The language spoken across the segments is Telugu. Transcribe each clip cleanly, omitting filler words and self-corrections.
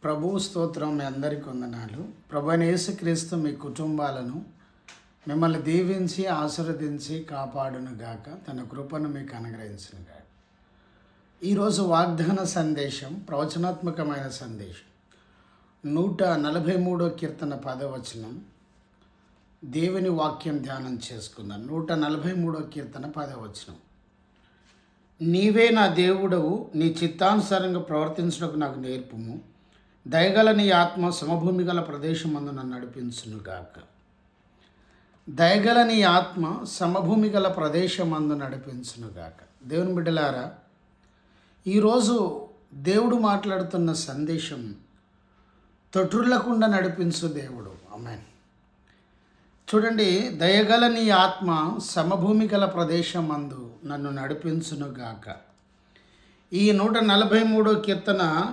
ప్రభువు స్తోత్రం. మీ అందరికీ వందనాలు. ప్రభువైన యేసుక్రీస్తు మీ కుటుంబాలను మిమ్మల్ని దీవించి ఆశీర్వదించి కాపాడును గాక, తన కృపను మీకు అనుగ్రహించును గాక. ఈరోజు వాగ్దాన సందేశం, ప్రవచనాత్మకమైన సందేశం. 143 కీర్తన 10వ వచనం దేవుని వాక్యం ధ్యానం చేసుకుందాం. 143 కీర్తన 10వ వచనం. నీవే నా దేవుడవు, నీ చిత్తానుసారంగా ప్రవర్తించడానికి నాకు నేర్పుము. దయగల నీ ఆత్మ సమభూమి గల ప్రదేశమందు నన్ను నడిపించునుగాక. దయగల నీ ఆత్మ సమభూమి గల ప్రదేశమందు నడిపించునుగాక. దేవుని బిడ్డలారా, ఈరోజు దేవుడు మాట్లాడుతున్న సందేశం తొట్రులకుండా నడిపించు దేవుడు. ఆమేన్. చూడండి, దయగల నీ ఆత్మ సమభూమి గల ప్రదేశమందు నన్ను నడిపించునుగాక. ఈ 143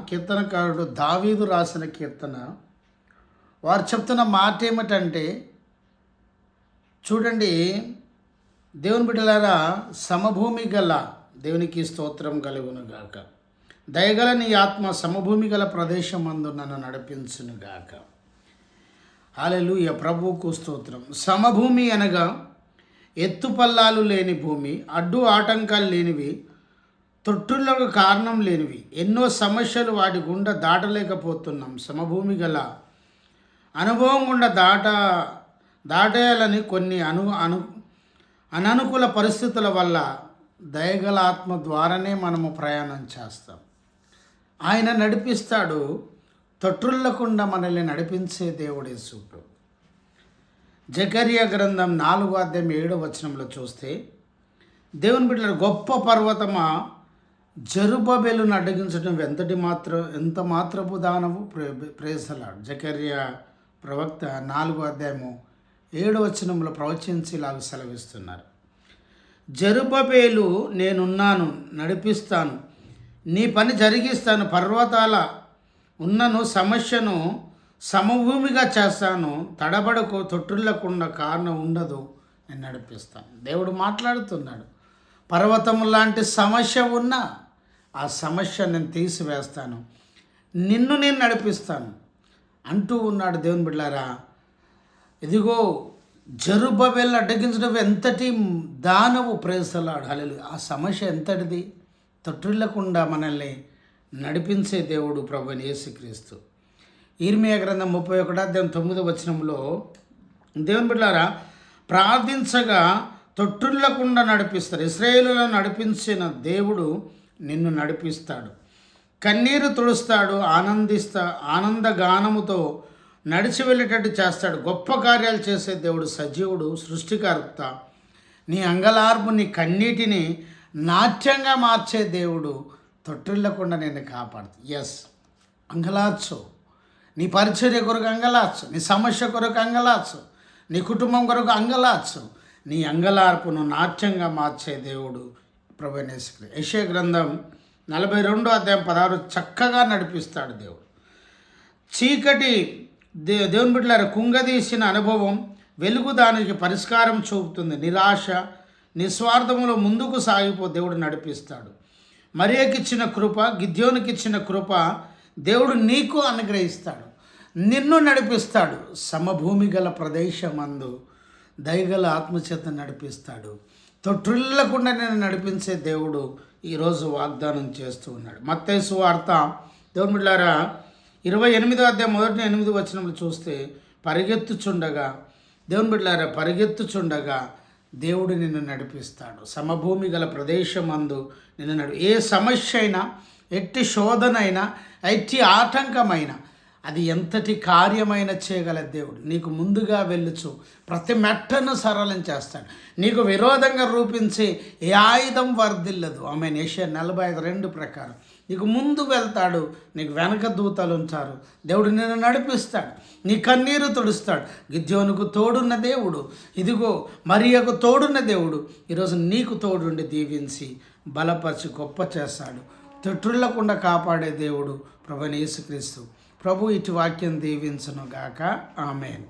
కీర్తనకారుడు దావీదు రాసిన కీర్తన. వారు చెప్తున్న మాట ఏమిటంటే, చూడండి దేవుని బిడ్డలారా, సమభూమి గల దేవునికి స్తోత్రం కలుగునుగాక. దయగల నీ ఆత్మ సమభూమి గల ప్రదేశమందు నన్ను నడిపించునుగాక. హల్లెలూయా, ప్రభువుకు స్తోత్రం. సమభూమి అనగా ఎత్తుపల్లాలు లేని భూమి, అడ్డు ఆటంకాలు లేనివి, తొట్టులకు కారణం లేనివి. ఎన్నో సమస్యలు వాటి గుండా దాటలేకపోతున్నాం. సమభూమి గల అనుభవం గుండా దాటేయాలని కొన్ని అననుకూల పరిస్థితుల వల్ల దయగల ఆత్మ ద్వారానే మనము ప్రయాణం చేస్తాం. ఆయన నడిపిస్తాడు. తొట్టులకుండా మనల్ని నడిపించే దేవుడే సూపు. జకర్యా గ్రంథం 4వ వచనంలో చూస్తే, దేవుని బిడ్డల గొప్ప పర్వతమా, జెరుబ్బేలును అడ్డగించడం ఎంత మాత్రపు దానము ప్రేసలాడు. జకర్యా ప్రవక్త 4వ వచనంలో ప్రవచించి ఇలాగ సెలవిస్తున్నారు. జెరుబ్బేలు, నేనున్నాను, నడిపిస్తాను, నీ పని జరిగిస్తాను, పర్వతాల ఉన్నను సమస్యను సమభూమిగా చేస్తాను, తడబడకు, తొట్టులకుండా కారణం ఉండదు, నేను నడిపిస్తాను. దేవుడు మాట్లాడుతున్నాడు. పర్వతం లాంటి సమస్య ఉన్నా ఆ సమస్య నేను తీసివేస్తాను, నిన్ను నేను నడిపిస్తాను అంటూ ఉన్నాడు. దేవుని బిడ్డలారా, ఇదిగో జెరుబ్బేలును అడ్డగించడం ఎంతటి దానవు ప్రేసలాడు. హల్లెలూయా. ఆ సమస్య ఎంతటిది? తొట్టిల్లకుండా మనల్ని నడిపించే దేవుడు ప్రభువైన యేసుక్రీస్తు. ఇర్మియా గ్రంథం 31:9 వచనంలో, దేవుని బిడ్డలారా, ప్రార్థించగా తొట్టిల్లకుండా నడిపిస్తారు. ఇశ్రాయేలులను నడిపించిన దేవుడు నిన్ను నడిపిస్తాడు. కన్నీరు తుడుస్తాడు, ఆనందగానముతో నడిచి వెళ్ళేటట్టు చేస్తాడు. గొప్ప కార్యాలు చేసే దేవుడు, సజీవుడు, సృష్టికర్త. నీ అంగలార్పు, నీ కన్నీటిని నాట్యంగా మార్చే దేవుడు. తొట్టిల్లకుండా నేను కాపాడుతా. ఎస్, అంగలార్చు. నీ పరిచర్య కొరకు అంగలార్చు, నీ సమస్య కొరకు అంగలార్చు, నీ కుటుంబం కొరకు అంగలార్చు. నీ అంగలార్పును నాట్యంగా మార్చే దేవుడు ప్రభువైన యేసుక్రీస్తు. యెషయా గ్రంథం 42:16 చక్కగా నడిపిస్తాడు దేవుడు. చీకటి దేవుని బిడ్డలారా, కుంగదీసిన అనుభవం వెలుగు దానికి పరిష్కారం చూపుతుంది. నిరాశ నిస్వార్థములో ముందుకు సాగిపో దేవుడు నడిపిస్తాడు. మరియకిచ్చిన కృప, గిద్యోనుకిచ్చిన కృప దేవుడు నీకు అనుగ్రహిస్తాడు, నిన్ను నడిపిస్తాడు. సమభూమి గల ప్రదేశమందు దయగల ఆత్మచేత నడిపిస్తాడు. తొట్టిల్లకుండా నేను నడిపించే దేవుడు ఈరోజు వాగ్దానం చేస్తూ ఉన్నాడు. మత్తయి సువార్త దేవుని బిడ్డలారా 28:8 వచనంలో చూస్తే, పరిగెత్తుచుండగా దేవుని బిడ్డలారా, పరిగెత్తుచుండగా దేవుడు నిన్ను నడిపిస్తాడు. సమభూమి గల ప్రదేశమందు నిన్ను ఏ సమస్య అయినా, ఎట్టి శోధనైనా, ఎట్టి ఆటంకమైనా, అది ఎంతటి కార్యమైన చేయగల దేవుడు. నీకు ముందుగా వెళ్ళుచు ప్రతి మెట్టను సరళం చేస్తాడు. నీకు విరోధంగా రూపించే ఏ ఆయుధం వర్ధిల్లదు. ఆమేన్. యెషయా 45:2 ప్రకారం నీకు ముందు వెళ్తాడు, నీకు వెనక దూతలు ఉంచారు. దేవుడు నిన్ను నడిపిస్తాడు, నీ కన్నీరు తుడుస్తాడు. గిద్యోనుకు తోడున్న దేవుడు, ఇదిగో మరియకు తోడున్న దేవుడు ఈరోజు నీకు తోడుండి దీవించి బలపరిచి గొప్ప చేస్తాడు. తొట్టిల్లకుండా కాపాడే దేవుడు ప్రభువైన యేసుక్రీస్తు. ప్రభు ఇటు వాక్యం దీవించును గాక. ఆమేన్.